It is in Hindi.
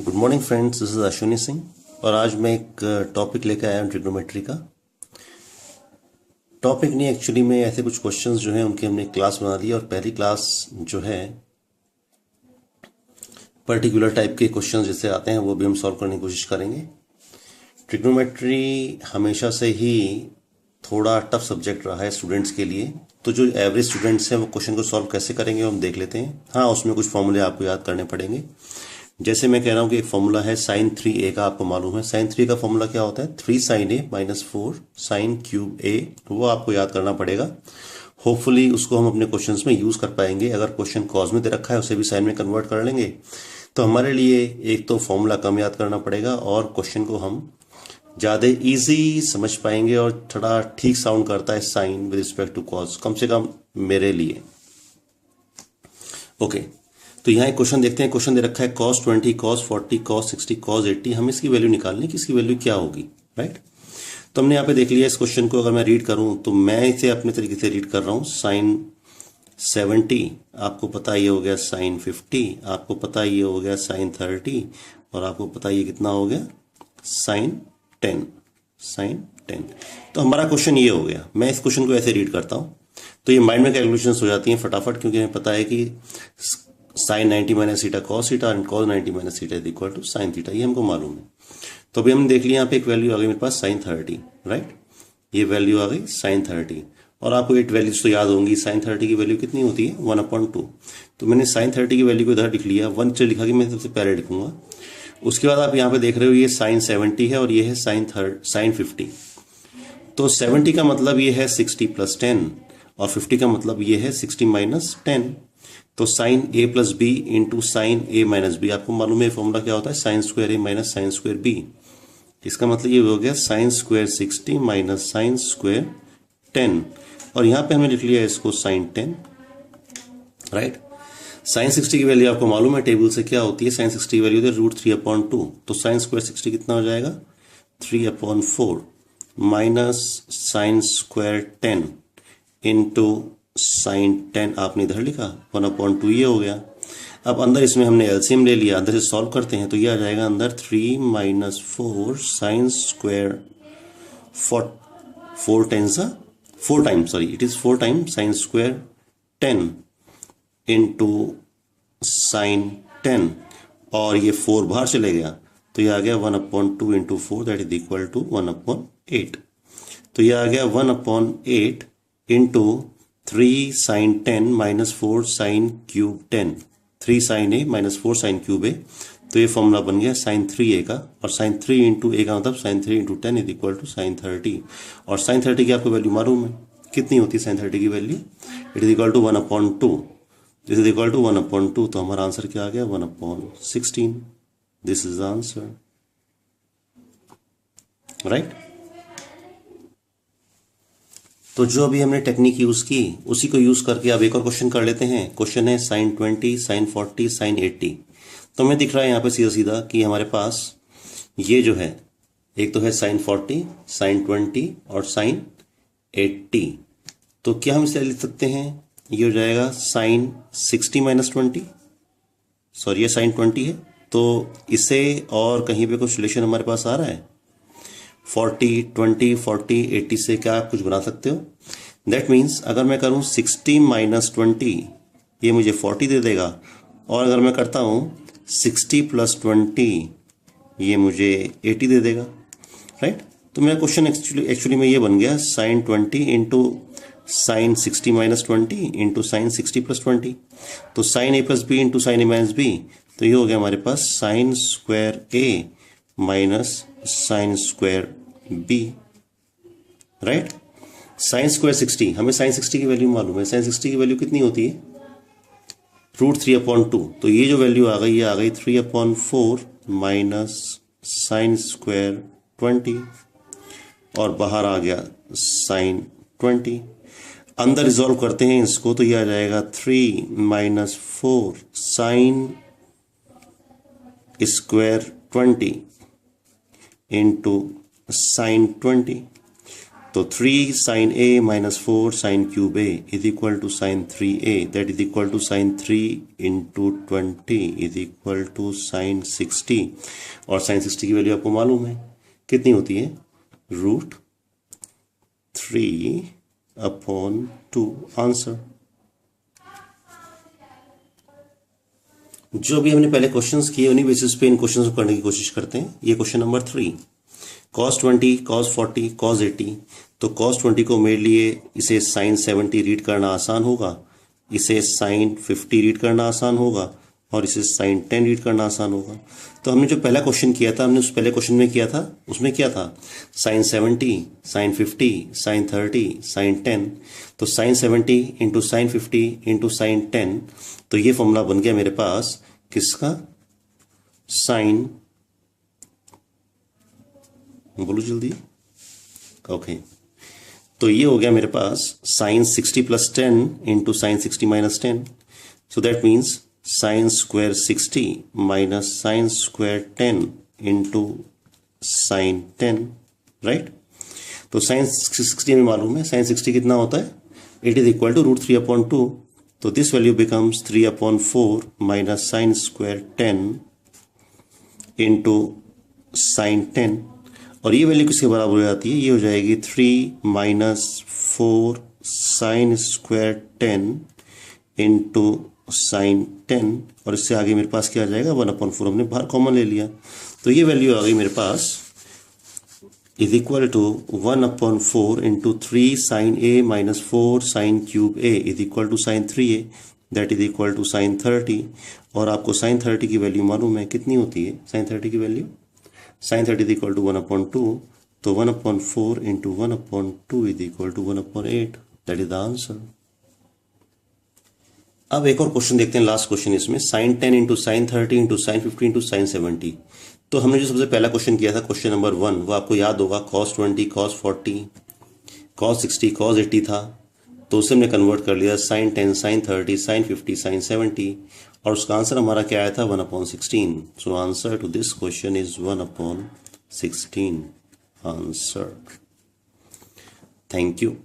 Good morning friends, this is Ashwini Singh और आज मैं एक टॉपिक लेकर आया हूँ ट्रिग्नोमेट्री का। टॉपिक नहीं, एक्चुअली में ऐसे कुछ क्वेश्चंस जो हैं उनकी हमने क्लास बना ली और पहली क्लास जो है पर्टिकुलर टाइप के क्वेश्चंस जैसे आते हैं वो भी हम सॉल्व करने की कोशिश करेंगे। ट्रिग्नोमेट्री हमेशा से ही थोड़ा टफ सब्जेक्ट रहा है स्टूडेंट्स के लिए, तो जो एवरेज स्टूडेंट्स हैं वो क्वेश्चन को सॉल्व कैसे करेंगे हम देख लेते हैं। हाँ, उसमें कुछ फॉर्मूले आपको याद करने पड़ेंगे। जैसे मैं कह रहा हूं कि एक फॉर्मूला है साइन 3a का, आपको मालूम है साइन 3 का फॉर्मूला क्या होता है, 3 sine a minus 4 sine cube a, वो आपको याद करना पड़ेगा। होपफुली उसको हम अपने क्वेश्चंस में यूज कर पाएंगे। अगर क्वेश्चन कॉज में दे रखा है उसे भी साइन में कन्वर्ट कर लेंगे तो हमारे लिए एक तो फॉर्मूला कम याद करना पड़ेगा और क्वेश्चन को हम ज्यादा इजी समझ पाएंगे और थोड़ा ठीक साउंड करता है sine with respect to cos, कम से कम मेरे लिए। ओके, तो यहाँ एक क्वेश्चन देखते हैं। क्वेश्चन दे रखा है cos 20, cos 40, cos 60, cos 80। हम इसकी वैल्यू निकालनी कि इसकी वैल्यू क्या होगी, राइट। तो हमने यहाँ पे देख लिया इस क्वेश्चन को। अगर मैं रीड करूं तो मैं इसे अपने तरीके से रीड कर रहा हूँ। साइन 70 आपको पता ये हो गया साइन 50, आपको पता ये हो गया साइन 30 और आपको पता ये कितना हो गया साइन 10, साइन 10। तो हमारा क्वेश्चन ये हो गया। मैं इस क्वेश्चन को ऐसे रीड करता हूँ तो ये माइंड में कैलकुलेशंस हो जाती हैं फटाफट, क्योंकि हमें पता है कि sine 90 minus theta cos theta and cos 90 minus theta is equal to sine theta, ये हमको मालूम है। तो अभी हमने देख लिया यहाँ पे एक वैल्यू आ गई मेरे पास साइन 30, राइट। ये वैल्यू आ गई साइन 30 और आपको 8 वैल्यूज तो याद होंगी। साइन 30 की वैल्यू कितनी होती है 1/2। तो मैंने साइन 30 की वैल्यू को इधर लिख लिया, 1 से लिखा कि मैं सबसे पहले लिखूंगा। उसके बाद आप यहाँ पे देख रहे हो ये साइन 70 है और ये है साइन 50। तो 70 का मतलब ये है 60 प्लस 10 और 50 का मतलब ये है 60 माइनस 10। तो sine a plus b into sine a minus b, आपको मालूम है फॉर्मूला क्या होता है, sine square a minus sine square b। इसका मतलब ये हो गया sine square 60 minus sine square 10 और यहाँ पे हमने लिख लिया इसको साइन 10, राइट। साइन 60 की वैल्यू आपको मालूम है टेबल से क्या होती है, साइन 60 की वैल्यू होती है √3/2। तो साइन स्क्वायर 60 कितना हो जाएगा 3/4 minus sine square 10 into sine 10 आपने इधर लिखा 1/2, ये हो गया। अब अंदर इसमें हमने एलसीएम ले लिया, अंदर से सॉल्व करते हैं तो ये आ जाएगा अंदर 3 minus 4 sine square 4 times sorry it is 4 times sign square 10 into sine 10 और ये 4 बाहर चले गया तो ये आ गया 1/2 into 4 that is equal to 1/8। तो ये आ गया 1/8 into 3 sine 10 minus 4 sine cube 10, 3 sine a minus 4 sine cube a. तो ये फॉर्मूला बन गया साइन 3a का, और साइन 3 इंटू ए का मतलब sine 3 into 10 is equal to sine 30। और साइन 30 की आपको वैल्यू मालूम है कितनी होती है साइन 30 की वैल्यू, it is equal to 1/2। This is equal to 1/2। तो हमारा आंसर क्या आ गया 1/16। This is answer, right. तो जो अभी हमने टेक्निक यूज की उसी को यूज करके अब एक और क्वेश्चन कर लेते हैं। क्वेश्चन है साइन 20, साइन 40, साइन 80। तो हमें दिख रहा है यहाँ पे सीधा सीधा कि हमारे पास ये जो है एक तो है साइन 40, साइन 20 और साइन 80। तो क्या हम इसे लिख सकते हैं, ये हो जाएगा साइन 60 माइनस 20, सॉरी ये साइन 20 है तो इसे और कहीं पे कुछ रिलेशन हमारे पास आ रहा है 40, 20, 40, 80 से क्या आप कुछ बना सकते हो। दैट मीन्स अगर मैं करूं 60 माइनस 20 ये मुझे 40 दे देगा, और अगर मैं करता हूं 60 प्लस 20 ये मुझे 80 दे देगा, राइट। तो मेरा क्वेश्चन एक्चुअली में ये बन गया sine 20 into sine 60 minus 20 into sine 60 plus 20। तो sine a plus b into sine a minus b, तो ये हो गया हमारे पास sine square a minus sine square b, right. Sine square 60, हमें साइन 60 की वैल्यू मालूम है। साइन 60 की वैल्यू कितनी होती है √3/2। तो ये जो वैल्यू आ गई ये आ गई 3/4 माइनस साइन स्क्वायर 20 और बाहर आ गया साइन 20। अंदर रिजॉल्व करते हैं इसको तो ये आ जाएगा 3 minus 4 sine square 20 into sine 20। तो 3 sine a minus 4 sine cube a is equal to sine 3a, that is equal to sine 3 into 20 is equal to sine 60, और साइन 60 की वैल्यू आपको मालूम है कितनी होती है, √3/2 आंसर। जो भी हमने पहले क्वेश्चंस किए उन्हीं बेसिस पे इन क्वेश्चंस को करने की कोशिश करते हैं। ये question number 3, cos 20, cos 40, cos 80। तो cos 20 को मेरे लिए इसे sin 70 रीड करना आसान होगा, इसे sin 50 रीड करना आसान होगा, और इसे sin 10 रीड करना आसान होगा। तो हमने जो पहला क्वेश्चन किया था, हमने उस पहले क्वेश्चन में किया था, उसमें क्या था, sin 70, sin 50, sin 30, sin 10। तो sin 70 into sine 50 into sine 10, तो ये फॉर्मूला बन गया मेरे पास किसका, साइन, बोलो जल्दी, ओके। तो ये हो गया मेरे पास sine 60 plus 10 into sine 60 minus 10, so that means sine square 60 minus sine square 10 into sine 10, right. तो साइन 60 में मालूम है, साइन 60 कितना होता है, इट इज इक्वल टू √3/2। तो this value becomes 3/4 minus sine square 10 into sine 10, और ये वैल्यू किसके बराबर हो जाती है, ये हो जाएगी 3 - 4 साइन स्क्वायर 10 इंटू साइन 10, और इससे आगे मेरे पास क्या आ जाएगा, 1/4, हमने बाहर कॉमन ले लिया। तो ये वैल्यू आ गई मेरे पास is equal to 1/4 into 3 sine a minus 4 sine cube a is equal to sine 3a, that is equal to sine 30। और आपको साइन 30 की वैल्यू मालूम है कितनी होती है, साइन 30 की वैल्यू, साइन 30 इज इक्वल टू 1/2, तो 1/4 into 1/2 is equal to 1/8, that is the answer. अब एक और क्वेश्चन देखते हैं, लास्ट क्वेश्चन इसमें, sine 10 into sine 30 into sine 50 into sine 70। तो हमने जो सबसे पहला क्वेश्चन किया था, क्वेश्चन नंबर 1, वो आपको याद होगा, cos 20, cos 40, cos 60, cos 80 था। तो उसे हमने कन्वर्ट कर लिया साइन 10, साइन 30, साइन 50, साइन 70, और उसका आंसर हमारा क्या आया था, 1/16। So answer to this question is 1/16 answer. Thank you.